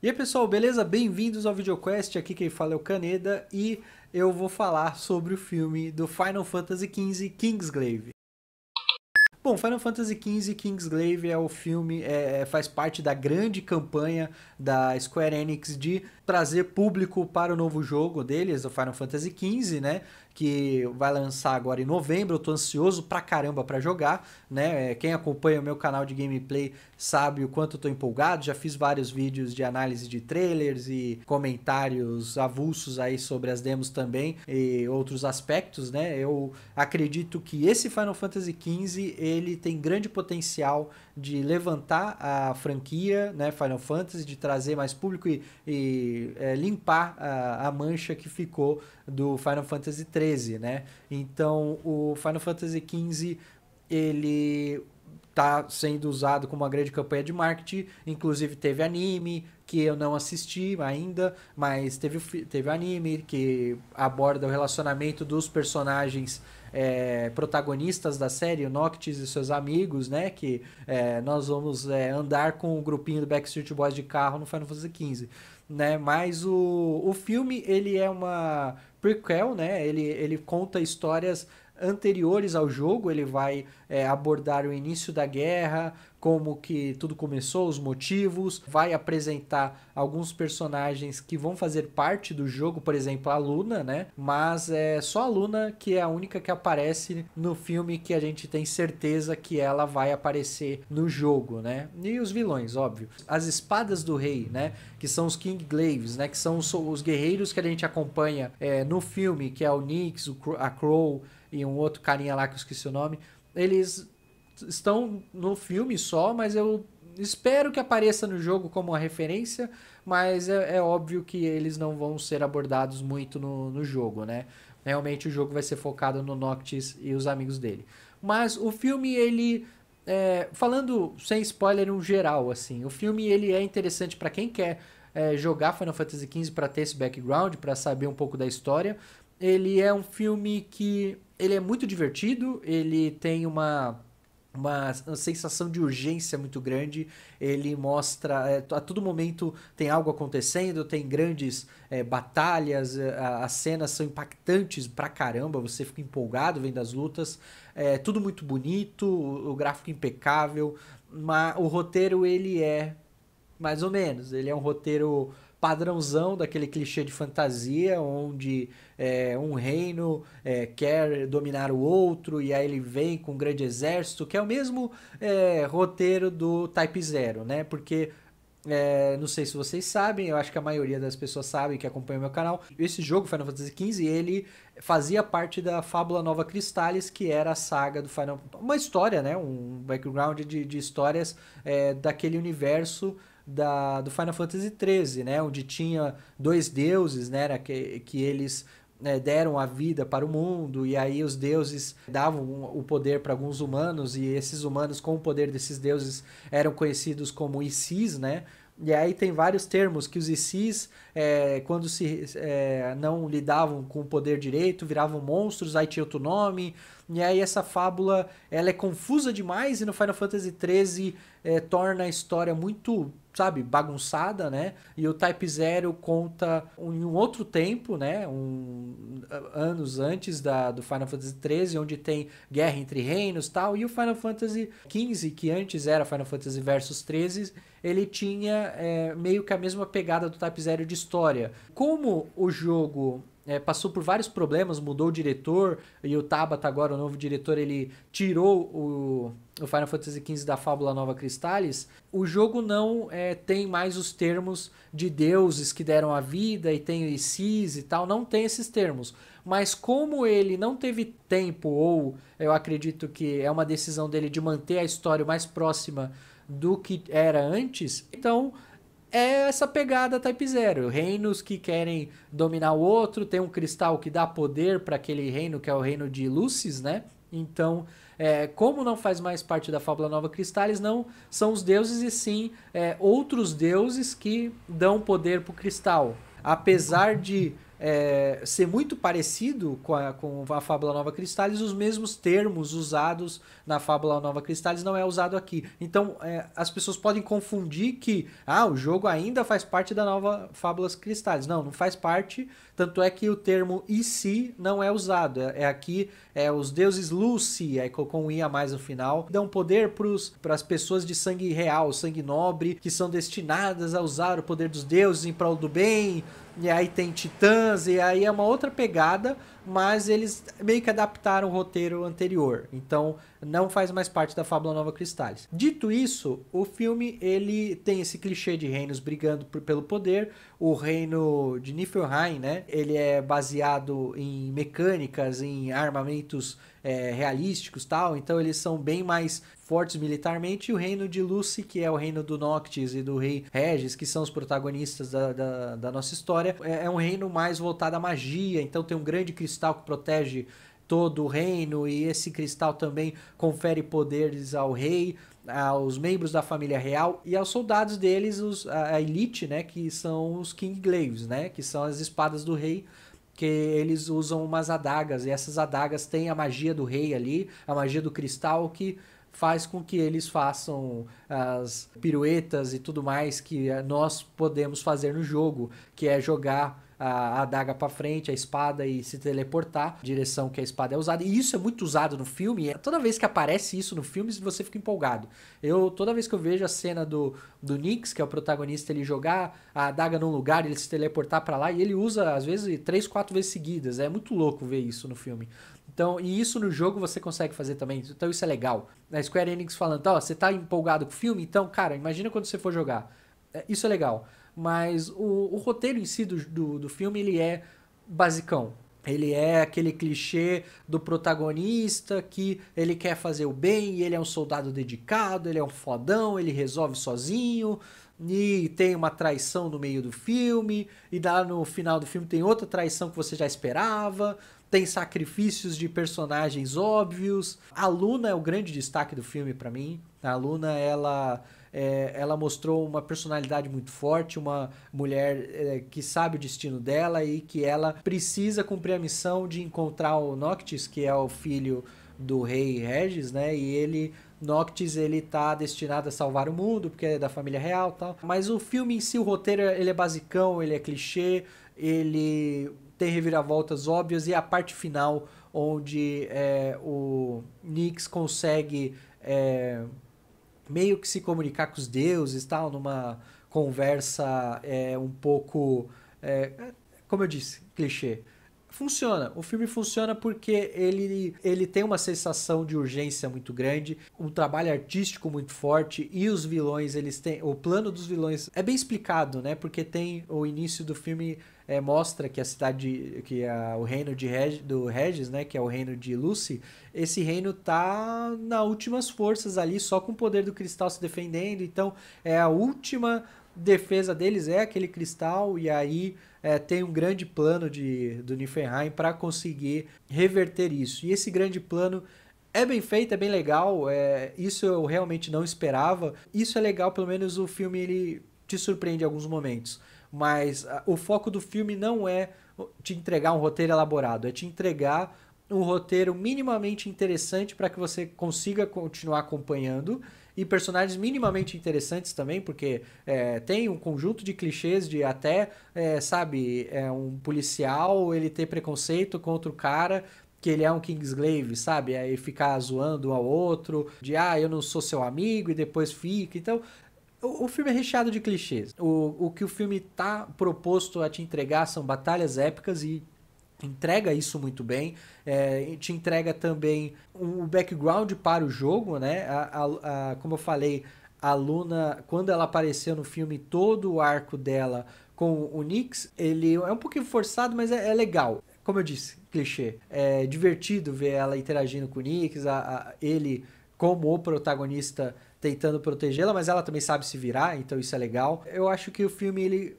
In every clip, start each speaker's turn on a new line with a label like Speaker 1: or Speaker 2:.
Speaker 1: E aí pessoal, beleza? Bem-vindos ao VideoQuest, aqui quem fala é o Caneda e eu vou falar sobre o filme do Final Fantasy XV, Kingsglaive. Bom, Final Fantasy XV Kingsglaive é o filme, faz parte da grande campanha da Square Enix de trazer público para o novo jogo deles, o Final Fantasy XV, né? Que vai lançar agora em novembro. Eu tô ansioso pra caramba pra jogar, né? Quem acompanha o meu canal de gameplay sabe o quanto eu tô empolgado. Já fiz vários vídeos de análise de trailers e comentários avulsos aí sobre as demos também e outros aspectos, né? Eu acredito que esse Final Fantasy XV ele tem grande potencial de levantar a franquia, né, Final Fantasy, de trazer mais público e limpar a mancha que ficou do Final Fantasy XIII, né? Então, o Final Fantasy XV, ele tá sendo usado como uma grande campanha de marketing, inclusive teve anime, que eu não assisti ainda, mas teve anime que aborda o relacionamento dos personagens protagonistas da série, o Noctis e seus amigos, né? Que nós vamos andar com o grupinho do Backstreet Boys de carro no Final Fantasy XV. Né? Mas o filme ele é uma prequel, né? Ele conta histórias anteriores ao jogo, ele vai abordar o início da guerra, como que tudo começou, os motivos, vai apresentar alguns personagens que vão fazer parte do jogo, por exemplo, a Luna, né? Mas é só a Luna que é a única que aparece no filme, que a gente tem certeza que ela vai aparecer no jogo, né? E os vilões, óbvio. As espadas do rei, né? Que são os Kingsglaives, né? Que são os guerreiros que a gente acompanha no filme, que é o Nyx, a Crow e um outro carinha lá que eu esqueci o nome. Eles estão no filme só, mas eu espero que apareça no jogo como uma referência, mas é óbvio que eles não vão ser abordados muito no jogo, né? Realmente o jogo vai ser focado no Noctis e os amigos dele. Mas o filme, ele... falando sem spoiler em geral, assim, o filme ele é interessante para quem quer jogar Final Fantasy XV para ter esse background, para saber um pouco da história. Ele é um filme que ele é muito divertido, ele tem uma sensação de urgência muito grande. Ele mostra a todo momento tem algo acontecendo, tem grandes batalhas, as cenas são impactantes pra caramba, você fica empolgado vendo as lutas, tudo muito bonito, o gráfico impecável, mas o roteiro ele é mais ou menos. Ele é um roteiro padrãozão daquele clichê de fantasia, onde um reino quer dominar o outro, e aí ele vem com um grande exército, que é o mesmo roteiro do Type Zero, né? Porque não sei se vocês sabem, eu acho que a maioria das pessoas sabem que acompanham o meu canal. Esse jogo, Final Fantasy XV, ele fazia parte da Fábula Nova Crystallis, que era a saga do Final... Uma história, né? Um background de histórias daquele universo do Final Fantasy XIII, né? Onde tinha dois deuses, né? Que eles deram a vida para o mundo, e aí os deuses davam o poder para alguns humanos, e esses humanos com o poder desses deuses eram conhecidos como Isis, né? E aí tem vários termos que os Isis, quando não lidavam com o poder direito, viravam monstros, aí tinha outro nome. E aí essa fábula ela é confusa demais, e no Final Fantasy XIII torna a história muito, sabe, bagunçada, né? E o Type Zero conta em um outro tempo, né? Anos antes do Final Fantasy XIII, onde tem guerra entre reinos e tal. E o Final Fantasy XV, que antes era Final Fantasy Versus 13, ele tinha meio que a mesma pegada do Type Zero de história. Como o jogo passou por vários problemas, mudou o diretor, e o Tabata agora, o novo diretor, ele tirou o Final Fantasy XV da Fábula Nova Crystallis, o jogo não tem mais os termos de deuses que deram a vida, e tem o Isis e tal, não tem esses termos. Mas como ele não teve tempo, ou eu acredito que é uma decisão dele de manter a história mais próxima do que era antes, então é essa pegada Type Zero. Reinos que querem dominar o outro, tem um cristal que dá poder para aquele reino, que é o reino de Lucis, né? Então, como não faz mais parte da Fábula Nova Crystallis, não são os deuses, e sim outros deuses que dão poder pro cristal. Apesar de ser muito parecido com a Fábula Nova Crystallis, os mesmos termos usados na Fábula Nova Crystallis não é usado aqui. Então, as pessoas podem confundir que o jogo ainda faz parte da nova Fábulas Crystallis. Não, não faz parte, tanto é que o termo Isi não é usado. Aqui, os deuses Lucy, aí com um I a mais no final, dão poder para as pessoas de sangue real, sangue nobre, que são destinadas a usar o poder dos deuses em prol do bem. E aí tem titãs, e aí é uma outra pegada, mas eles meio que adaptaram o roteiro anterior. Então, não faz mais parte da Fábula Nova Crystallis. Dito isso, o filme ele tem esse clichê de reinos brigando pelo poder. O reino de Niflheim, né? Ele é baseado em mecânicas, em armamentos realísticos, tal. Então, eles são bem mais fortes militarmente. E o reino de Lucy, que é o reino do Noctis e do rei Regis, que são os protagonistas da nossa história, é um reino mais voltado à magia. Então, tem um grande cristal que protege todo o reino, e esse cristal também confere poderes ao rei, aos membros da família real e aos soldados deles, a elite, né, que são os Kingsglaives, né, que são as espadas do rei, que eles usam umas adagas, e essas adagas têm a magia do rei ali, a magia do cristal, que faz com que eles façam as piruetas e tudo mais que nós podemos fazer no jogo, que é jogar a adaga para frente, a espada, e se teleportar, direção que a espada é usada. E isso é muito usado no filme. Toda vez que aparece isso no filme, você fica empolgado. Toda vez que eu vejo a cena do Nyx, que é o protagonista, ele jogar a adaga num lugar, ele se teleportar para lá, e ele usa, às vezes, 3, 4 vezes seguidas. É muito louco ver isso no filme. Então, e isso no jogo você consegue fazer também. Então isso é legal. A Square Enix falando, você tá empolgado com o filme? Então, cara, imagina quando você for jogar. Isso é legal. Mas o roteiro em si do filme, ele é basicão. Ele é aquele clichê do protagonista que ele quer fazer o bem, e ele é um soldado dedicado, ele é um fodão, ele resolve sozinho, e tem uma traição no meio do filme, e lá no final do filme tem outra traição que você já esperava, tem sacrifícios de personagens óbvios. A Luna é o grande destaque do filme pra mim. A Luna, ela mostrou uma personalidade muito forte, uma mulher que sabe o destino dela e que ela precisa cumprir a missão de encontrar o Noctis, que é o filho do rei Regis, né? E Noctis, ele tá destinado a salvar o mundo, porque é da família real e tal. Mas o filme em si, o roteiro, ele é basicão, ele é clichê, ele tem reviravoltas óbvias, e a parte final, onde o Nyx consegue meio que se comunicar com os deuses, tal, numa conversa um pouco, como eu disse, clichê. Funciona, o filme funciona porque ele tem uma sensação de urgência muito grande, um trabalho artístico muito forte, e os vilões, eles têm, o plano dos vilões é bem explicado, né? Porque tem o início do filme, mostra que a cidade, que o reino do Regis, né, que é o reino de Lucy, esse reino tá nas últimas forças ali, só com o poder do cristal se defendendo. Então a última defesa deles é aquele cristal, e aí tem um grande plano do Niflheim para conseguir reverter isso. E esse grande plano é bem feito, é bem legal, isso eu realmente não esperava. Isso é legal, pelo menos o filme ele te surpreende em alguns momentos. Mas o foco do filme não é te entregar um roteiro elaborado, é te entregar um roteiro minimamente interessante para que você consiga continuar acompanhando, e personagens minimamente interessantes também, porque tem um conjunto de clichês de até, sabe, um policial, ele ter preconceito contra o cara, que ele é um Kingsglaive, sabe? Aí ficar zoando um ao outro, de eu não sou seu amigo, e depois fica. Então, o filme é recheado de clichês. O que o filme tá proposto a te entregar são batalhas épicas, e entrega isso muito bem. Te entrega também um background para o jogo, né? Como eu falei, a Luna, quando ela apareceu no filme, todo o arco dela com o Nyx, ele é um pouquinho forçado, mas é legal. Como eu disse, clichê. É divertido ver ela interagindo com o Nyx, ele como o protagonista tentando protegê-la, mas ela também sabe se virar, então isso é legal. Eu acho que o filme, ele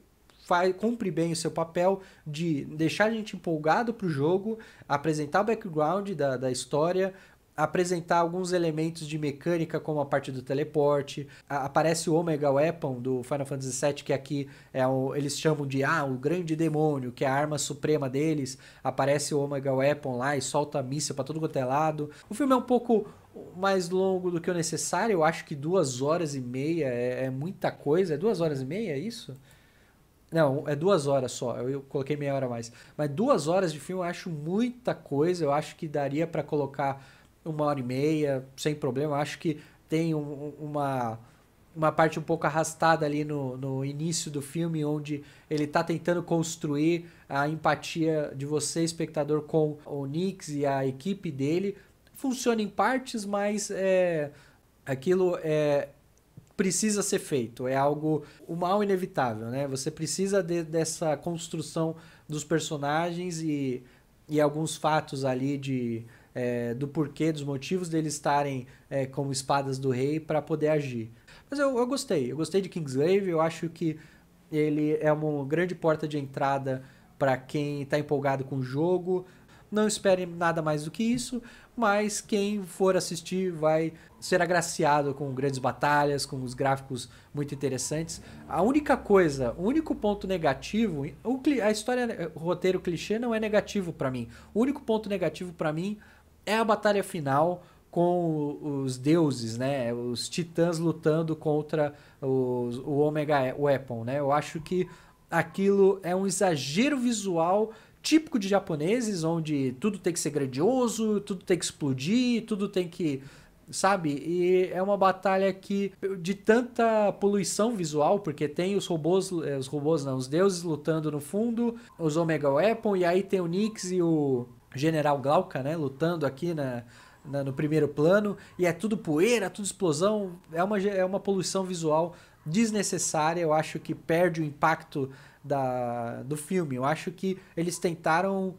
Speaker 1: cumpre bem o seu papel de deixar a gente empolgado pro jogo, apresentar o background da história, apresentar alguns elementos de mecânica, como a parte do teleporte. Aparece o Omega Weapon do Final Fantasy VII, que aqui eles chamam de o grande demônio, que é a arma suprema deles. Aparece o Omega Weapon lá e solta míssil pra todo quanto é lado. O filme é um pouco mais longo do que o necessário. Eu acho que 2 horas e meia é muita coisa. É 2 horas e meia, é isso? Não, é 2 horas só. Eu coloquei meia hora a mais. Mas 2 horas de filme eu acho muita coisa. Eu acho que daria pra colocar 1 hora e meia, sem problema. Eu acho que tem uma parte um pouco arrastada ali no início do filme, onde ele tá tentando construir a empatia de você, espectador, com o Nix e a equipe dele. Funciona em partes, mas aquilo precisa ser feito, é algo, o mal inevitável, né? Você precisa dessa construção dos personagens e alguns fatos ali do porquê, dos motivos deles estarem como espadas do rei para poder agir. Mas eu gostei de Kingsglaive, eu acho que ele é uma grande porta de entrada para quem está empolgado com o jogo. Não espere nada mais do que isso, mas quem for assistir vai ser agraciado com grandes batalhas, com os gráficos muito interessantes. A única coisa, o único ponto negativo, a história, o roteiro clichê não é negativo para mim. O único ponto negativo para mim é a batalha final com os deuses, né? Os titãs lutando contra o Omega Weapon, né? Eu acho que aquilo é um exagero visual típico de japoneses, onde tudo tem que ser grandioso, tudo tem que explodir, tudo tem que, sabe? E é uma batalha que de tanta poluição visual, porque tem os robôs não, os deuses lutando no fundo, os Omega Weapon, e aí tem o Nix e o General Glauca, né, lutando aqui no primeiro plano, e é tudo poeira, tudo explosão, é uma poluição visual desnecessária. Eu acho que perde o impacto do filme. Eu acho que eles tentaram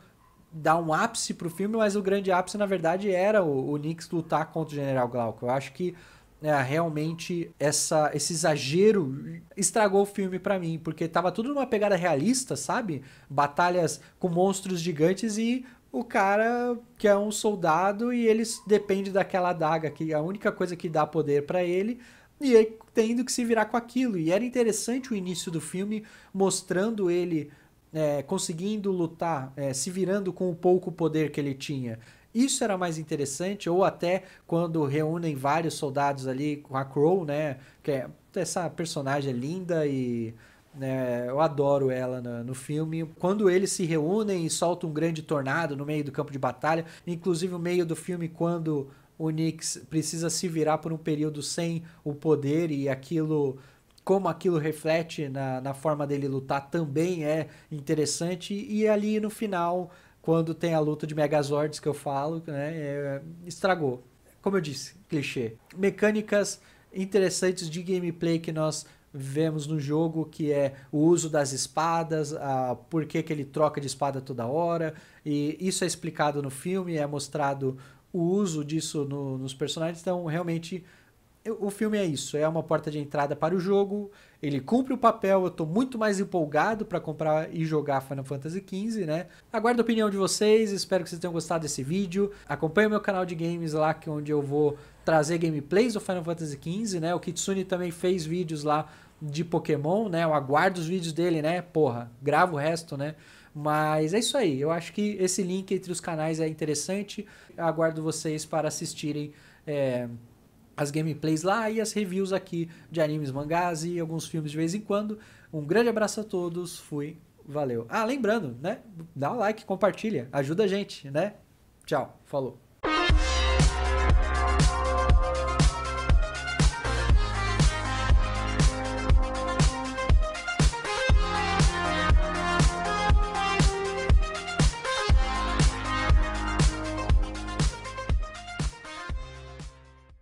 Speaker 1: dar um ápice pro filme, mas o grande ápice, na verdade, era o Nix lutar contra o General Glauco. Eu acho que realmente esse exagero estragou o filme pra mim, porque tava tudo numa pegada realista, sabe? Batalhas com monstros gigantes e o cara que é um soldado e ele depende daquela adaga, que é a única coisa que dá poder pra ele, e ele tendo que se virar com aquilo. E era interessante o início do filme mostrando ele conseguindo lutar, se virando com o pouco poder que ele tinha. Isso era mais interessante, ou até quando reúnem vários soldados ali com a Crow, né? Que essa personagem é linda e eu adoro ela no filme. Quando eles se reúnem e soltam um grande tornado no meio do campo de batalha, inclusive no meio do filme, quando o Nix precisa se virar por um período sem o poder, e como aquilo reflete na forma dele lutar, também é interessante. E ali no final, quando tem a luta de Megazords que eu falo, né, estragou. Como eu disse, clichê. Mecânicas interessantes de gameplay que nós vemos no jogo, que é o uso das espadas, por que ele troca de espada toda hora, e isso é explicado no filme, é mostrado o uso disso nos personagens. Então realmente o filme é isso, é uma porta de entrada para o jogo, ele cumpre o papel. Eu estou muito mais empolgado para comprar e jogar Final Fantasy XV, né? Aguardo a opinião de vocês, espero que vocês tenham gostado desse vídeo. Acompanhe o meu canal de games lá, onde eu vou trazer gameplays do Final Fantasy XV, né? O Kitsune também fez vídeos lá de Pokémon, né? Eu aguardo os vídeos dele, né? Porra, gravo o resto, né? Mas é isso aí, eu acho que esse link entre os canais é interessante. Eu aguardo vocês para assistirem as gameplays lá e as reviews aqui de animes, mangás e alguns filmes de vez em quando. Um grande abraço a todos, fui, valeu. Lembrando, né? Dá um like, compartilha, ajuda a gente, né? Tchau, falou.